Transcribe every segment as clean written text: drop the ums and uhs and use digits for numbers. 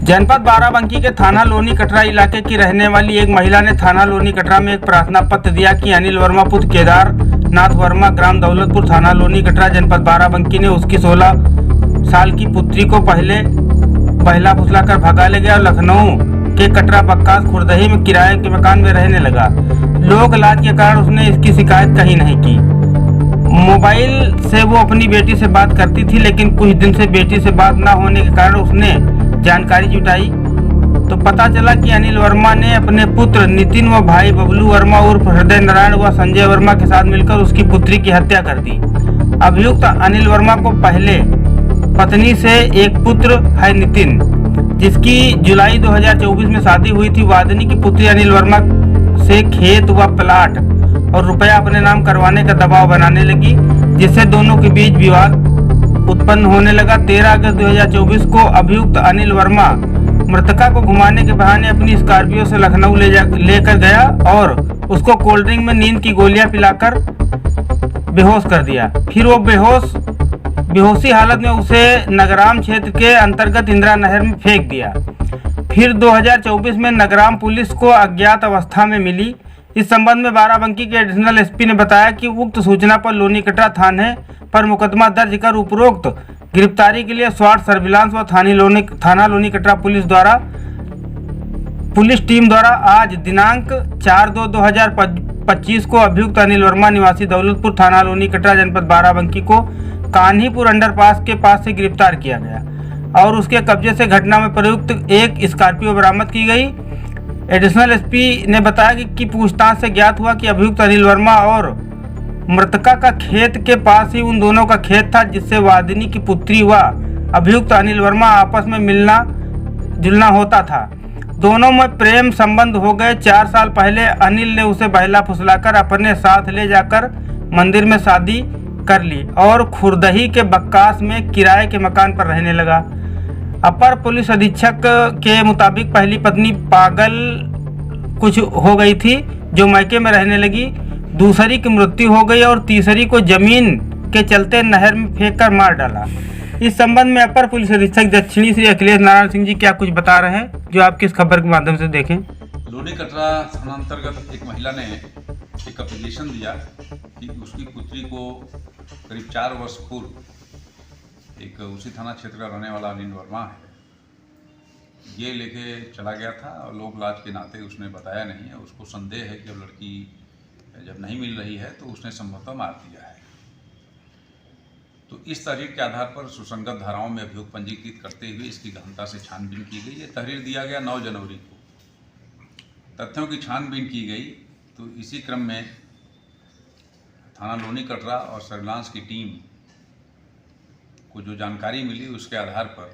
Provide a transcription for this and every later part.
जनपद बाराबंकी के थाना लोनी कटरा इलाके की रहने वाली एक महिला ने थाना लोनी कटरा में एक प्रार्थना पत्र दिया कि अनिल वर्मा पुत्र केदार नाथ वर्मा ग्राम दौलतपुर थाना लोनी कटरा जनपद बाराबंकी ने उसकी 16 साल की पुत्री को पहला फुसलाकर भगा ले गया और लखनऊ के कटरा बक्कास खुर्दही में किराए के मकान में रहने लगा। लोक लाज के कारण उसने इसकी शिकायत कहीं नहीं की। मोबाइल से वो अपनी बेटी से बात करती थी, लेकिन कुछ दिन से बेटी से बात न होने के कारण उसने जानकारी जुटाई तो पता चला कि अनिल वर्मा ने अपने पुत्र नितिन व भाई बबलू वर्मा उर्फ हृदय नारायण व संजय वर्मा के साथ मिलकर उसकी पुत्री की हत्या कर दी। अभियुक्त अनिल वर्मा को पहले पत्नी से एक पुत्र है नितिन, जिसकी जुलाई 2024 में शादी हुई थी। वादिनी की पुत्री अनिल वर्मा से खेत व प्लाट और रुपया अपने नाम करवाने का दबाव बनाने लगी, जिससे दोनों के बीच विवाद उत्पन्न होने लगा। 13 अगस्त 2024 को अभियुक्त अनिल वर्मा मृतका को घुमाने के बहाने अपनी स्कॉर्पियो से लखनऊ लेकर गया और उसको कोल्ड ड्रिंक में नींद की गोलियां पिलाकर बेहोश कर दिया। फिर वो बेहोशी हालत में उसे नगराम क्षेत्र के अंतर्गत इंदिरा नहर में फेंक दिया। फिर 2024 में नगराम पुलिस को अज्ञात अवस्था में मिली। इस संबंध में बाराबंकी के एडिशनल एसपी ने बताया कि उक्त सूचना पर लोनी कटरा थाने पर मुकदमा दर्ज कर उपरोक्त गिरफ्तारी के लिए स्वाट सर्विलांस व थाना लोनी कटरा पुलिस टीम द्वारा आज दिनांक 4/2/2025 को अभियुक्त अनिल वर्मा निवासी दौलतपुर थाना लोनी कटरा जनपद बाराबंकी को कान्हीपुर अंडरपास के पास से गिरफ्तार किया गया और उसके कब्जे से घटना में प्रयुक्त एक स्कॉर्पियो बरामद की गई। एडिशनल एसपी ने बताया कि पूछताछ से ज्ञात हुआ कि अभियुक्त अनिल वर्मा और मृतका का खेत के पास ही उन दोनों का खेत था, जिससे वादिनी की पुत्री व अभियुक्त अनिल वर्मा आपस में मिलना जुलना होता था। दोनों में प्रेम संबंध हो गए। 4 साल पहले अनिल ने उसे बहला फुसलाकर अपने साथ ले जाकर मंदिर में शादी कर ली और खुर्दही के बक्कास में किराए के मकान पर रहने लगा। अपर पुलिस अधीक्षक के मुताबिक पहली पत्नी पागल कुछ हो गई थी जो मायके में रहने लगी, दूसरी की मृत्यु हो गई और तीसरी को जमीन के चलते नहर में फेंककर मार डाला। इस संबंध में अपर पुलिस अधीक्षक दक्षिणी श्री अखिलेश नारायण सिंह जी क्या कुछ बता रहे हैं, जो आपकी इस खबर के माध्यम से देखें। लोनी कटरा थाना अंतर्गत एक महिला ने एक एप्लीकेशन दिया कि उसकी पुत्री को करीब 4 वर्ष पूर्व एक उसी थाना क्षेत्र का रहने वाला अनिल वर्मा है, ये लेके चला गया था और लोक लाज के नाते उसने बताया नहीं है। उसको संदेह है कि अब लड़की जब नहीं मिल रही है तो उसने संभवतः मार दिया है। तो इस तहरीर के आधार पर सुसंगत धाराओं में अभियोग पंजीकृत करते हुए इसकी गहनता से छानबीन की गई। ये तहरीर दिया गया 9 जनवरी को। तथ्यों की छानबीन की गई तो इसी क्रम में थाना लोनी कटरा और सर्विलांस की टीम को जो जानकारी मिली उसके आधार पर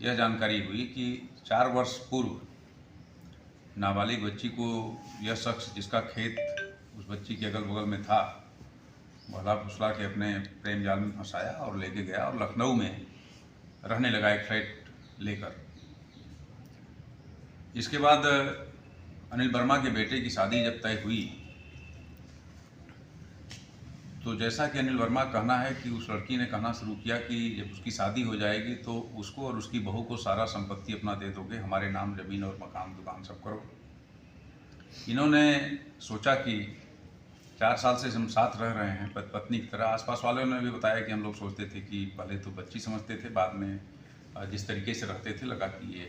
यह जानकारी हुई कि 4 वर्ष पूर्व नाबालिग बच्ची को यह शख्स जिसका खेत उस बच्ची के अगल बगल में था, भला फुसला के अपने प्रेम जाल में फंसाया और लेके गया और लखनऊ में रहने लगा एक फ्लैट लेकर। इसके बाद अनिल वर्मा के बेटे की शादी जब तय हुई तो जैसा कि अनिल वर्मा कहना है कि उस लड़की ने कहना शुरू किया कि जब उसकी शादी हो जाएगी तो उसको और उसकी बहू को सारा संपत्ति अपना दे दोगे, हमारे नाम ज़मीन और मकान दुकान सब करो। इन्होंने सोचा कि 4 साल से हम साथ रह रहे हैं पत्नी की तरह। आसपास वालों ने भी बताया कि हम लोग सोचते थे कि पहले तो बच्ची समझते थे, बाद में जिस तरीके से रहते थे लगा कि ये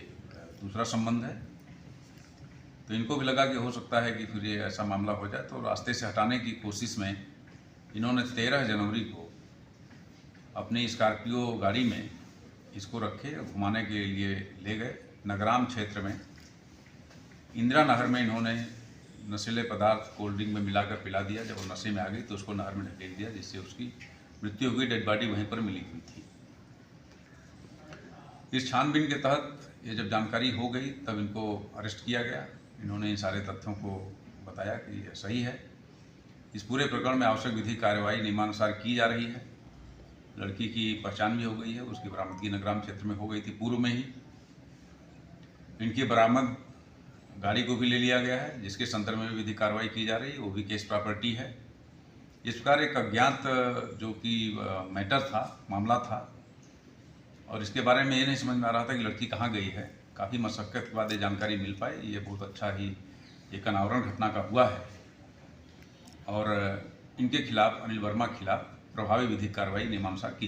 दूसरा संबंध है। तो इनको भी लगा कि हो सकता है कि फिर ये ऐसा मामला हो जाए, तो रास्ते से हटाने की कोशिश में इन्होंने 13 जनवरी को अपनी स्कॉर्पियो गाड़ी में इसको रखे घुमाने के लिए ले गए। नगराम क्षेत्र में इंदिरा नहर में इन्होंने नशीले पदार्थ कोल्ड ड्रिंक में मिलाकर पिला दिया। जब वो नशे में आ गई तो उसको नहर में ढकेल दिया, जिससे उसकी मृत्यु हो गई। डेड बॉडी वहीं पर मिली हुई थी। इस छानबीन के तहत ये जब जानकारी हो गई तब इनको अरेस्ट किया गया। इन्होंने इन सारे तथ्यों को बताया कि यह सही है। इस पूरे प्रकरण में आवश्यक विधिक कार्यवाही नियमानुसार की जा रही है। लड़की की पहचान भी हो गई है, उसकी बरामदगी नगराम क्षेत्र में हो गई थी पूर्व में ही। इनकी बरामद गाड़ी को भी ले लिया गया है, जिसके संदर्भ में भी विधिक कार्रवाई की जा रही है, वो भी केस प्रॉपर्टी है। इस प्रकार एक अज्ञात जो कि मैटर था, मामला था और इसके बारे में ये नहीं समझ में आ रहा था कि लड़की कहाँ गई है। काफ़ी मशक्क़त के बाद ये जानकारी मिल पाई। ये बहुत अच्छा ही एक अनावरण घटना का हुआ है और इनके खिलाफ, अनिल वर्मा के खिलाफ प्रभावी विधिक कार्रवाई मीमांसा की।